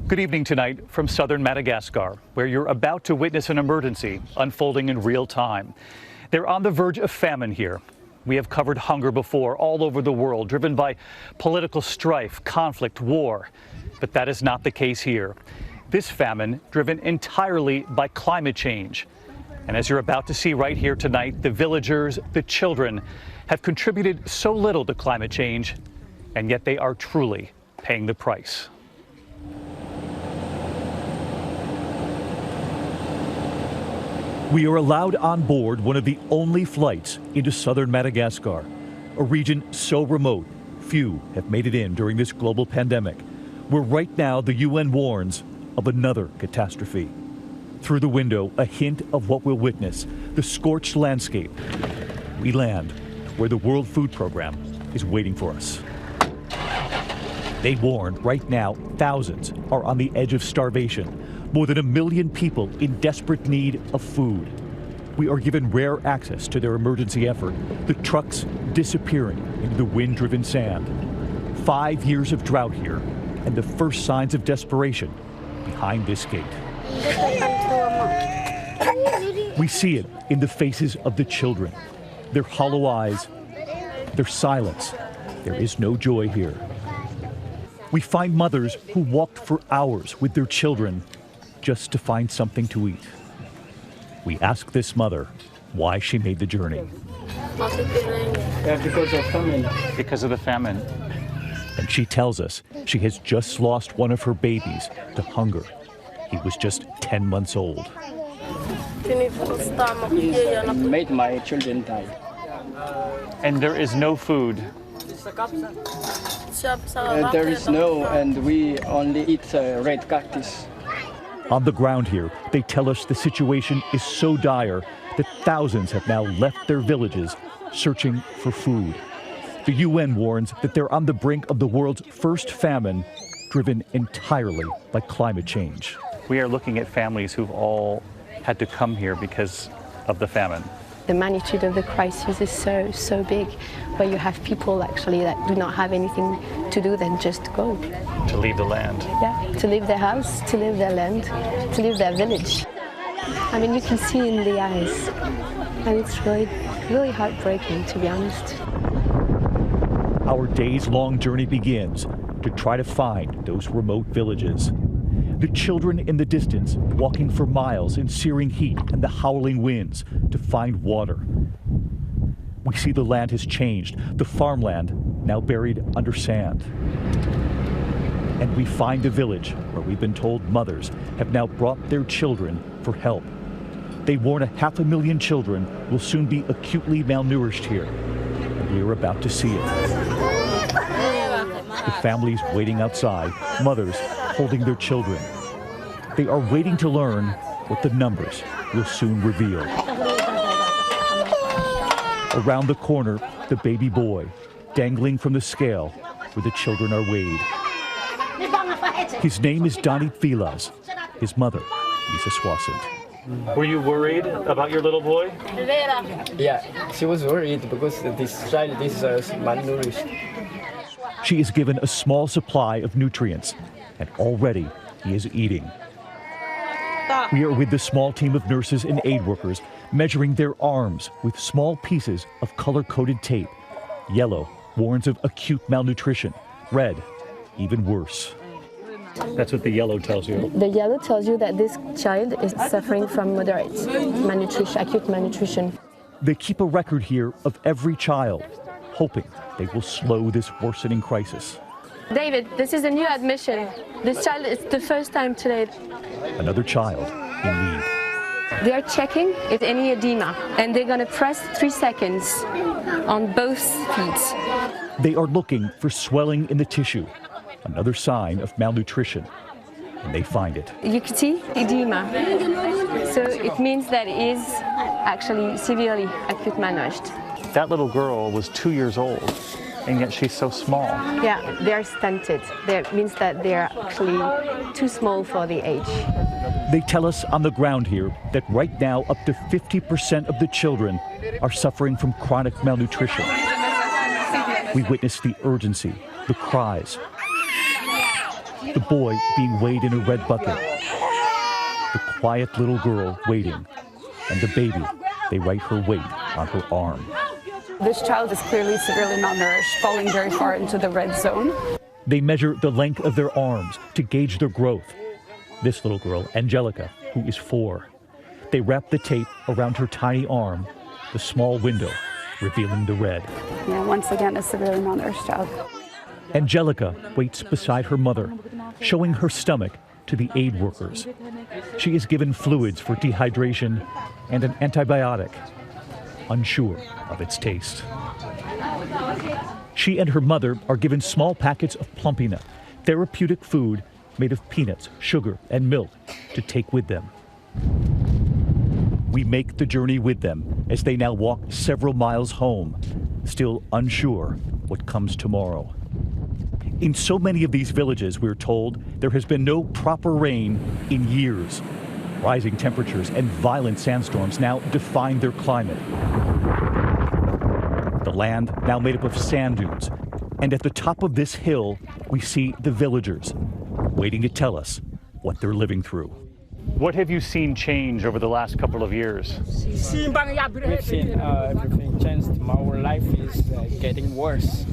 Good evening tonight from Southern Madagascar, where you're about to witness an emergency unfolding in real time. They're on the verge of famine here. We have covered hunger before all over the world, driven by political strife, conflict, war. But that is not the case here. This famine driven entirely by climate change. And as you're about to see right here tonight, the villagers, the children, have contributed so little to climate change, and yet they are truly paying the price. We are allowed on board one of the only flights into southern Madagascar, a region so remote, few have made it in during this global pandemic, where right now the UN warns of another catastrophe. Through the window, a hint of what we'll witness, the scorched landscape. We land where the World Food Program is waiting for us. They warn right now thousands are on the edge of starvation. More than 1 million people in desperate need of food. We are given rare access to their emergency effort, the trucks disappearing into the wind-driven sand. 5 years of drought here, and the first signs of desperation behind this gate. We see it in the faces of the children, their hollow eyes, their silence. There is no joy here. We find mothers who walked for hours with their children just to find something to eat. We ask this mother why she made the journey. Because of famine. Because of the famine. And she tells us she has just lost one of her babies to hunger. He was just 10 months old. Made my children die. And there is no food. There is no, and we only eat red cactus. On the ground here, they tell us the situation is so dire that thousands have now left their villages searching for food. The UN warns that they're on the brink of the world's first famine, driven entirely by climate change. We are looking at families who've all had to come here because of the famine. The magnitude of the crisis is so big, where you have people actually that do not have anything to do than just go. To leave the land. Yeah, to leave their house, to leave their land, to leave their village. I mean, you can see in the eyes, and it's really heartbreaking, to be honest. Our days-long journey begins to try to find those remote villages. The children in the distance walking for miles in searing heat and the howling winds to find water. We see the land has changed, the farmland now buried under sand. And we find the village where we've been told mothers have now brought their children for help. They warn 500,000 children will soon be acutely malnourished here, and we are about to see it. The families waiting outside, mothers holding their children. They are waiting to learn what the numbers will soon reveal. Around the corner, the baby boy, dangling from the scale where the children are weighed. His name is Donnie Filas. His mother, Lisa Swassant. Were you worried about your little boy? Yeah, she was worried because this child is malnourished. She is given a small supply of nutrients, and already he is eating. We are with the small team of nurses and aid workers measuring their arms with small pieces of color-coded tape. Yellow warns of acute malnutrition. Red, even worse. That's what the yellow tells you. The yellow tells you that this child is suffering from moderate malnutrition, acute malnutrition. They keep a record here of every child, hoping they will slow this worsening crisis. David, this is a new admission. This child is the first time today. Another child in need. They are checking if any edema, and they're going to press 3 seconds on both feet. They are looking for swelling in the tissue, another sign of malnutrition, and they find it. You can see edema. So it means that he is actually severely acute malnourished. That little girl was 2 years old, and yet she's so small. Yeah, they're stunted. That means that they're actually too small for the age. They tell us on the ground here that right now up to 50% of the children are suffering from chronic malnutrition. We witness the urgency, the cries. The boy being weighed in a red bucket. The quiet little girl waiting. And the baby, they write her weight on her arm. This child is clearly severely malnourished, falling very far into the red zone. They measure the length of their arms to gauge their growth. This little girl, Angelica, who is 4. They wrap the tape around her tiny arm, the small window, revealing the red. Yeah, once again, a severely malnourished child. Angelica waits beside her mother, showing her stomach to the aid workers. She is given fluids for dehydration and an antibiotic, unsure of its taste. She and her mother are given small packets of plumpina, therapeutic food made of peanuts, sugar, and milk to take with them. We make the journey with them as they now walk several miles home, still unsure what comes tomorrow. In so many of these villages, we're told, there has been no proper rain in years. Rising temperatures and violent sandstorms now define their climate. The land now made up of sand dunes. And at the top of this hill, we see the villagers waiting to tell us what they're living through. What have you seen change over the last couple of years? We've seen everything changed. Our life is getting worse.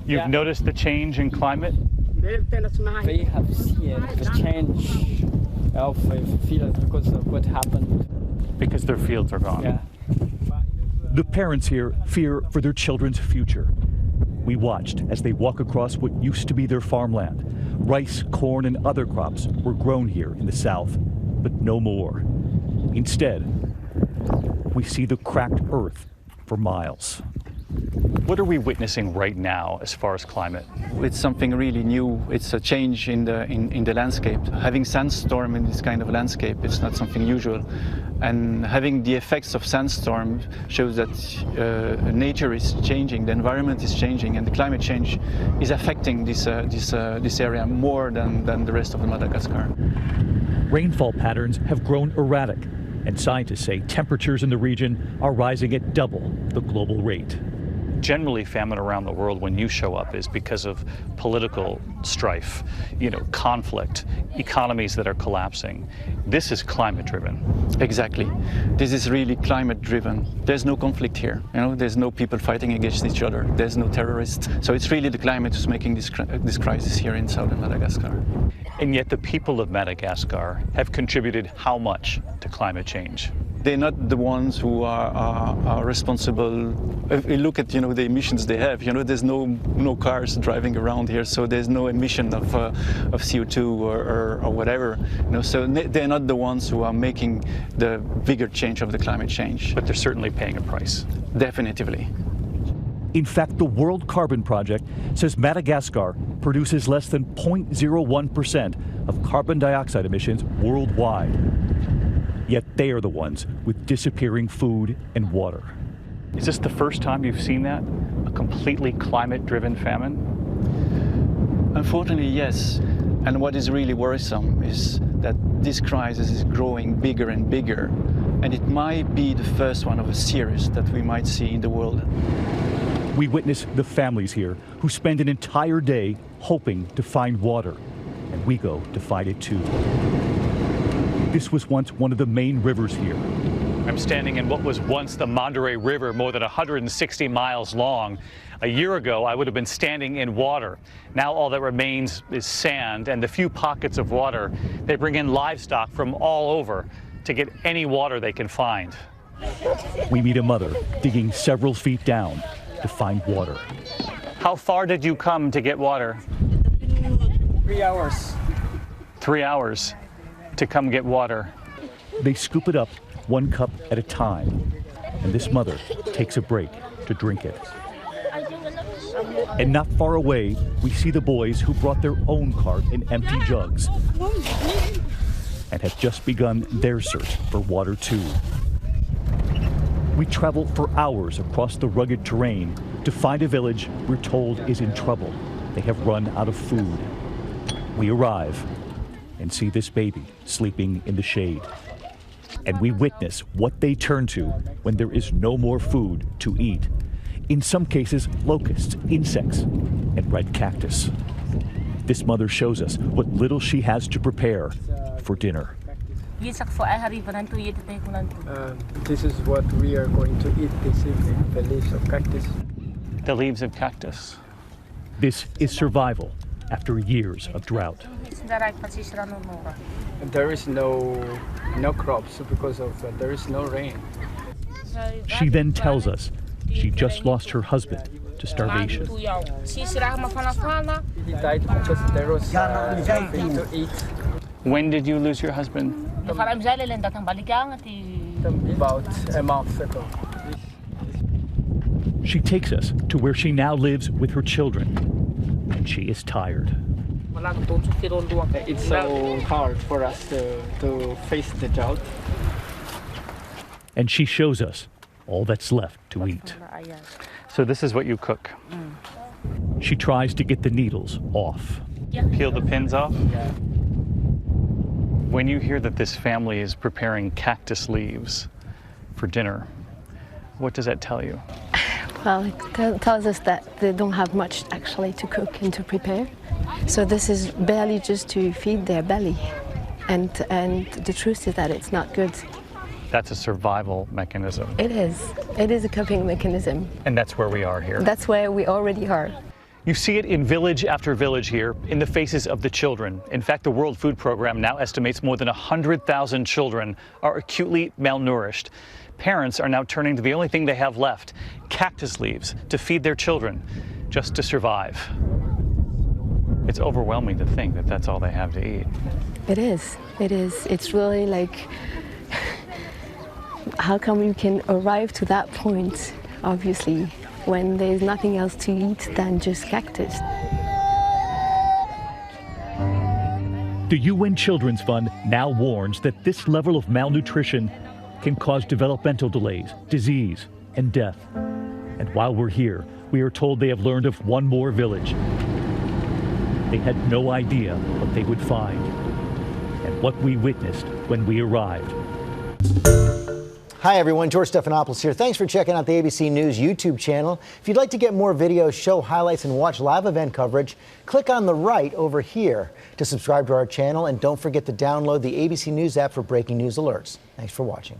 You've noticed the change in climate? They have seen the change of fields because of what happened. Because their fields are gone. Yeah. The parents here fear for their children's future. We watched as they walk across what used to be their farmland. Rice, corn, and other crops were grown here in the south, but no more. Instead, we see the cracked earth for miles. What are we witnessing right now as far as climate? It's something really new. It's a change in the landscape. Having sandstorm in this kind of landscape, it's not something usual. And having the effects of sandstorm shows that nature is changing, the environment is changing, and the climate change is affecting this area more than the rest of Madagascar. Rainfall patterns have grown erratic, and scientists say temperatures in the region are rising at double the global rate. Generally, famine around the world, when you show up, is because of political strife, conflict, economies that are collapsing. This is climate-driven. Exactly. This is really climate-driven. There's no conflict here. There's no people fighting against each other. There's no terrorists. So it's really the climate who's making this crisis here in southern Madagascar. And yet the people of Madagascar have contributed how much to climate change? They're not the ones who are responsible. If you look at the emissions they have, there's no cars driving around here, so there's no emission of CO2 or whatever. So they're not the ones who are making the bigger change of the climate change. But they're certainly paying a price. Definitely. In fact, the World Carbon Project says Madagascar produces less than 0.01% of carbon dioxide emissions worldwide. Yet they are the ones with disappearing food and water. Is this the first time you've seen that? A completely climate-driven famine? Unfortunately, yes. And what is really worrisome is that this crisis is growing bigger and bigger, and it might be the first one of a series that we might see in the world. We witness the families here who spend an entire day hoping to find water, and we go to find it too. This was once one of the main rivers here. I'm standing in what was once the Mandare River, more than 160 miles long. A year ago, I would have been standing in water. Now all that remains is sand, and the few pockets of water, they bring in livestock from all over to get any water they can find. We meet a mother digging several feet down to find water. How far did you come to get water? 3 hours. 3 hours to come get water. They scoop it up 1 cup at a time, and this mother takes a break to drink it. And not far away, we see the boys who brought their own cart and empty jugs and have just begun their search for water too. We travel for hours across the rugged terrain to find a village we're told is in trouble. They have run out of food. We arrive and see this baby sleeping in the shade. And we witness what they turn to when there is no more food to eat. In some cases, locusts, insects, and red cactus. This mother shows us what little she has to prepare for dinner. This This is what we are going to eat this evening, the leaves of cactus. The leaves of cactus. This is survival after years of drought. There is no crops because of there is no rain. She then tells us she just lost her husband to starvation. He died because there was nothing to eat. When did you lose your husband? About a month ago. She takes us to where she now lives with her children, and she is tired. It's so hard for us to face the drought. And she shows us all that's left to eat. So this is what you cook. She tries to get the needles off. Peel the pins off? When you hear that this family is preparing cactus leaves for dinner, what does that tell you? Well, it tells us that they don't have much actually to cook and to prepare. So this is barely just to feed their belly. And the truth is that it's not good. That's a survival mechanism. It is. It is a coping mechanism. And that's where we are here. That's where we already are. You see it in village after village here, in the faces of the children. In fact, the World Food Program now estimates more than 100,000 children are acutely malnourished. Parents are now turning to the only thing they have left, cactus leaves, to feed their children, just to survive. It's overwhelming to think that that's all they have to eat. It is. It is. It's really like, how come you can arrive to that point, obviously, when there's nothing else to eat than just cactus. The UN Children's Fund now warns that this level of malnutrition can cause developmental delays, disease, and death. And while we're here, we are told they have learned of one more village. They had no idea what they would find, and what we witnessed when we arrived. Hi everyone, George Stephanopoulos here. Thanks for checking out the ABC News YouTube channel. If you'd like to get more videos, show highlights, and watch live event coverage, click on the right over here to subscribe to our channel, and don't forget to download the ABC News app for breaking news alerts. Thanks for watching.